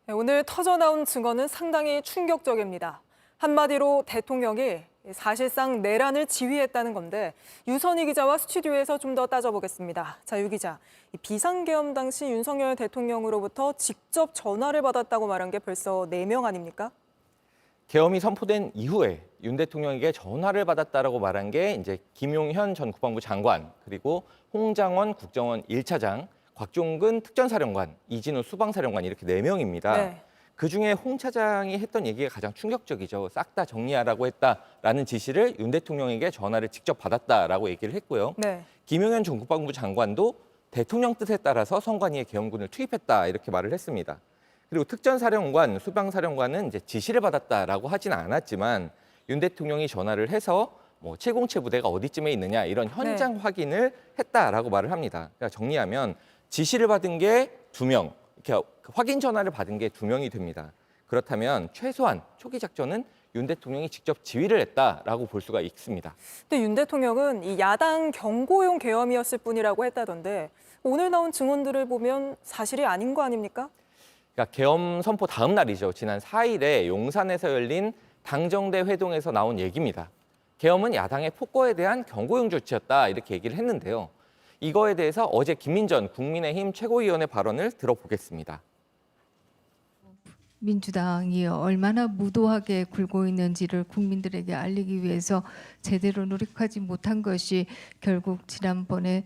네, 오늘 터져나온 증언은 상당히 충격적입니다. 한마디로 대통령이 사실상 내란을 지휘했다는 건데 유선희 기자와 스튜디오에서 좀 더 따져보겠습니다. 자, 유 기자, 비상계엄 당시 윤석열 대통령으로부터 직접 전화를 받았다고 말한 게 벌써 4명 아닙니까? 계엄이 선포된 이후에 윤 대통령에게 전화를 받았다라고 말한 게 이제 김용현 전 국방부 장관, 그리고 홍장원 국정원 1차장, 곽종근 특전사령관, 이진우 수방사령관 이렇게 4명입니다. 네. 그중에 홍 차장이 했던 얘기가 가장 충격적이죠. 싹 다 정리하라고 했다라는 지시를 윤 대통령에게 전화를 직접 받았다라고 얘기를 했고요. 네. 김용현 전 국방부 장관도 대통령 뜻에 따라서 선관위에 계엄군을 투입했다 이렇게 말을 했습니다. 그리고 특전사령관, 수방사령관은 이제 지시를 받았다라고 하지는 않았지만 윤 대통령이 전화를 해서 707 부대가 어디쯤에 있느냐 이런 현장 확인을 했다라고 말을 합니다. 그러니까 정리하면 지시를 받은 게 2명, 이렇게 확인 전화를 받은 게 2명이 됩니다. 그렇다면 최소한 초기 작전은 윤 대통령이 직접 지휘를 했다라고 볼 수가 있습니다. 근데 윤 대통령은 이 야당 경고용 계엄이었을 뿐이라고 했다던데 오늘 나온 증언들을 보면 사실이 아닌 거 아닙니까? 그러니까 계엄 선포 다음 날이죠. 지난 4일에 용산에서 열린 당정대 회동에서 나온 얘기입니다. 계엄은 야당의 폭거에 대한 경고용 조치였다 이렇게 얘기를 했는데요. 이거에 대해서 어제 김민전 국민의힘 최고위원의 발언을 들어보겠습니다. 민주당이 얼마나 무도하게 굴고 있는지를 국민들에게 알리기 위해서 제대로 노력하지 못한 것이 결국 지난번에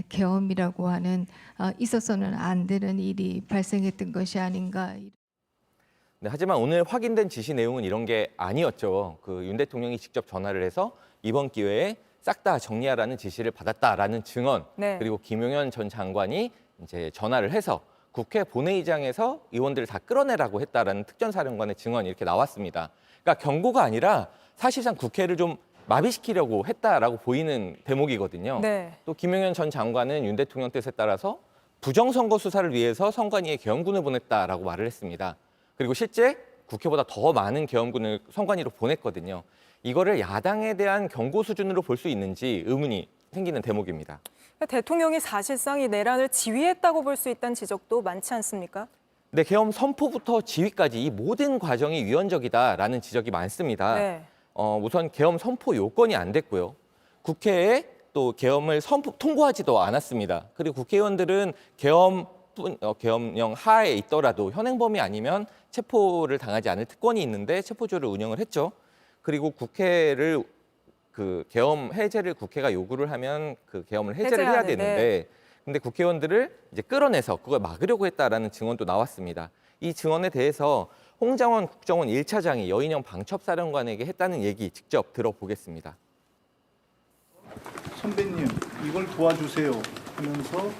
계엄이라고 하는 있어서는 안 되는 일이 발생했던 것이 아닌가. 네, 하지만 오늘 확인된 지시 내용은 이런 게 아니었죠. 윤 대통령이 직접 전화를 해서 이번 기회에 싹 다 정리하라는 지시를 받았다라는 증언, 네. 그리고 김용현 전 장관이 이제 전화를 해서 국회 본회의장에서 의원들을 다 끌어내라고 했다라는 특전사령관의 증언이 이렇게 나왔습니다. 그러니까 경고가 아니라 사실상 국회를 좀 마비시키려고 했다라고 보이는 대목이거든요. 네. 또 김용현 전 장관은 윤 대통령 뜻에 따라서 부정선거 수사를 위해서 선관위에 계엄군을 보냈다라고 말을 했습니다. 그리고 실제 국회보다 더 많은 계엄군을 선관위로 보냈거든요. 이거를 야당에 대한 경고 수준으로 볼 수 있는지 의문이 생기는 대목입니다. 대통령이 사실상 이 내란을 지휘했다고 볼 수 있다는 지적도 많지 않습니까? 네, 계엄 선포부터 지휘까지 이 모든 과정이 위헌적이다라는 지적이 많습니다. 네. 우선 계엄 선포 요건이 안 됐고요. 국회에 또 계엄을 통과하지도 않았습니다. 그리고 국회의원들은 계엄령 하에 있더라도 현행범이 아니면 체포를 당하지 않을 특권이 있는데 체포조를 운영을 했죠. 그리고 국회를 계엄 해제를 국회가 요구를 하면 계엄을 해제를 해야 되는데 근데 국회의원들을 이제 끌어내서 그걸 막으려고 했다라는 증언도 나왔습니다. 이 증언에 대해서 홍장원 국정원 1차장이 여인영 방첩사령관에게 했다는 얘기 직접 들어보겠습니다. 선배님, 이걸 도와주세요 하면서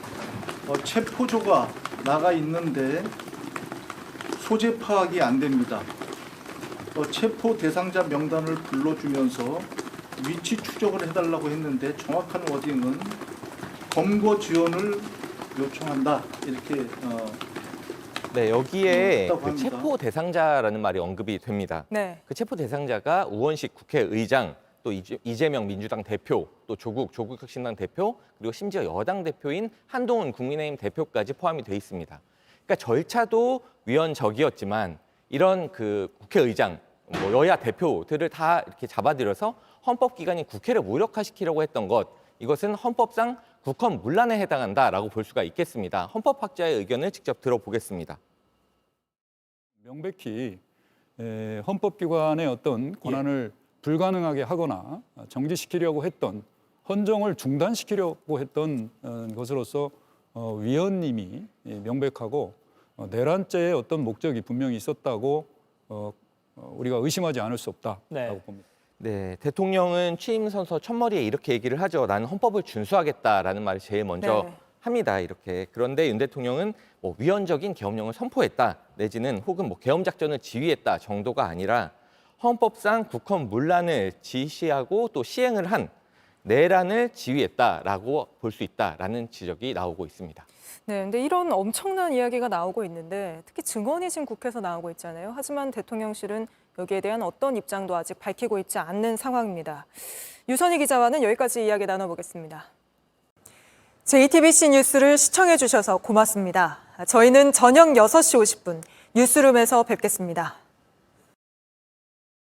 체포조가 나가 있는데 소재 파악이 안 됩니다. 체포 대상자 명단을 불러주면서 위치 추적을 해달라고 했는데 정확한 워딩은 검거 지원을 요청한다 이렇게 네, 여기에 합니다. 체포 대상자라는 말이 언급이 됩니다. 네. 그 체포 대상자가 우원식 국회의장, 또 이재명 민주당 대표, 또 조국혁신당 대표, 그리고 심지어 여당 대표인 한동훈 국민의힘 대표까지 포함이 돼 있습니다. 그러니까 절차도 위헌적이었지만 이런 국회의장, 여야 대표들을 다 이렇게 잡아들여서 헌법기관인 국회를 무력화시키려고 했던 것, 이것은 헌법상 국헌문란에 해당한다라고 볼 수가 있겠습니다. 헌법학자의 의견을 직접 들어보겠습니다. 명백히 헌법기관의 어떤 권한을 불가능하게 하거나 정지시키려고 했던, 헌정을 중단시키려고 했던 것으로서 위헌임이 명백하고 내란죄의 어떤 목적이 분명히 있었다고 우리가 의심하지 않을 수 없다라고 봅니다. 네, 대통령은 취임 선서 첫머리에 이렇게 얘기를 하죠. 나는 헌법을 준수하겠다라는 말을 제일 먼저 합니다. 이렇게. 그런데 윤 대통령은 위헌적인 계엄령을 선포했다, 내지는 혹은 계엄 작전을 지휘했다 정도가 아니라 헌법상 국헌문란을 지시하고 또 시행을 한 내란을 지휘했다라고 볼 수 있다라는 지적이 나오고 있습니다. 네, 근데 이런 엄청난 이야기가 나오고 있는데 특히 증언이 지금 국회에서 나오고 있잖아요. 하지만 대통령실은 여기에 대한 어떤 입장도 아직 밝히고 있지 않는 상황입니다. 유선희 기자와는 여기까지 이야기 나눠보겠습니다. JTBC 뉴스를 시청해 주셔서 고맙습니다. 저희는 저녁 6시 50분 뉴스룸에서 뵙겠습니다.